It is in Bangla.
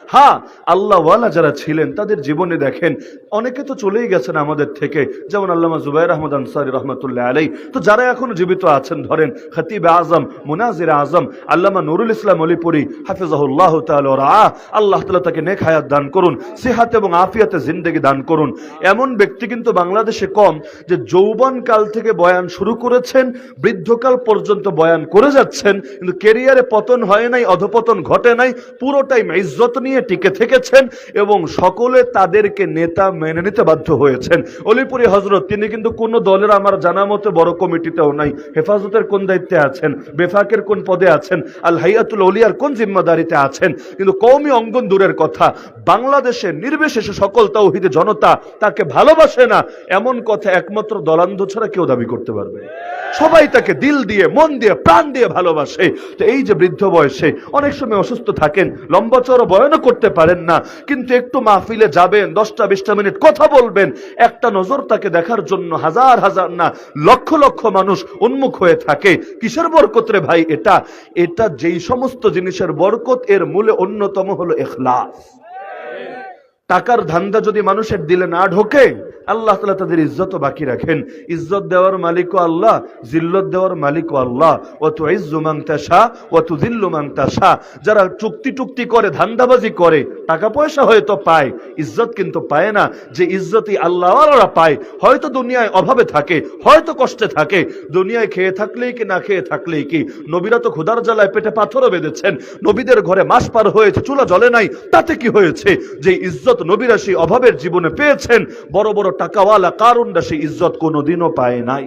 হ্যাঁ, আল্লাহওয়ালা যারা ছিলেন তাদের জীবনে দেখেন অনেকে তো চলেই গেছেন আমাদের থেকে, যেমন আল্লামা জুবাইর আহমদ আনসারী রহমতুল্লাহ আলাই। তো যারা এখনো জীবিত আছেন, ধরেন খতিব আজম, মুনাজির আজম আল্লামা নুরুল ইসলাম অলিপুরি হাফিজাহুল্লাহ তাআলা রাআ, আল্লাহ তাআলা তাকে নেক হায়াত দান করুন, সিহাত এবং আফিয়াতে জিন্দেগি দান করুন। এমন ব্যক্তি কিন্তু বাংলাদেশে কম যে যৌবন কাল থেকে বয়ান শুরু করেছেন, বৃদ্ধকাল পর্যন্ত বয়ান করে যাচ্ছেন, কিন্তু ক্যারিয়ারে পতন হয় নাই, অধপতন ঘটে নাই, পুরোটাই ইজ্জত নিয়ে টিকে থেকেছেন এবং সকলে তাদেরকে নেতা মেনে নিতে বাধ্য হয়েছেন। অলিপুরি হযরত তিনি কিন্তু কোন দলের আমার জানা মতে বড় কমিটিতেও নাই, হেফাজতের কোন দায়িত্বে আছেন, বেফাকের কোন পদে আছেন, আল হাইয়াতুল আউলিয়ার কোন জিম্মাদারিতে আছেন, কিন্তু কওমি অঙ্গন দূরের কথা, বাংলাদেশে নির্বিশেষে সকল তাওহীদি জনতা তাকে ভালোবাসে না, এমন কথা একমাত্র দলান্ধ ছাড়া কেউ দাবি করতে পারবে? সবাই তাকে দিল দিয়ে, মন দিয়ে, প্রাণ দিয়ে ভালোবাসে। তো এই যে বৃদ্ধ বয়সে অনেক সময় অসুস্থ থাকেন, লম্বা চড় বয়ানও করতে পারেন না, কিন্তু একটু মাহফিলে যাবেন, 10-20 মিনিট কথা বলবেন, একটা নজর তাকে দেখার জন্য হাজার হাজার না লক্ষ লক্ষ মানুষ উন্মুখ হয়ে থাকে। কিসের বরকত রে ভাই? এটা যেই সমস্ত জিনিসের বরকত, এর মূলে অন্যতম হলো ইখলাস। টাকার ধান্দা যদি মানুষের দিলে না ঢোকে, আল্লাহ তাআলা তাদের ইজ্জত বাকি রাখেন। ইজ্জত দেওয়ার মালিকও আল্লাহ, জিল্লত দেওয়ার মালিকও আল্লাহ। ওয়া তুইজ্জু মান তাশা ওয়া তুযিল্লু মান তাশা। যারা চুক্তি করে, ধান্দাবাজি করে, টাকা পয়সা হয়তো পায়, ইজ্জত কিন্তু পায় না। যে ইজ্জতই আল্লাহওয়ালারা পায়, হয়তো দুনিয়ায় অভাবে থাকে, হয়তো কষ্টে থাকে, দুনিয়ায় খেয়ে থাকলেই কি না খেয়ে থাকলেই কি, নবীরা তো ক্ষুধার জ্বালায় পেটে পাথরও বেঁধেছেন, নবীদের ঘরে মাস পার হয়েছে, চুলা জ্বলে নাই, তাতে কি হয়েছে? যে ইজ্জত নবীরা সেই অভাবের জীবনে পেয়েছেন, বড় বড় টাকাওয়ালা কারুনরা সেই ইজ্জত কোনোদিনও পায় নাই।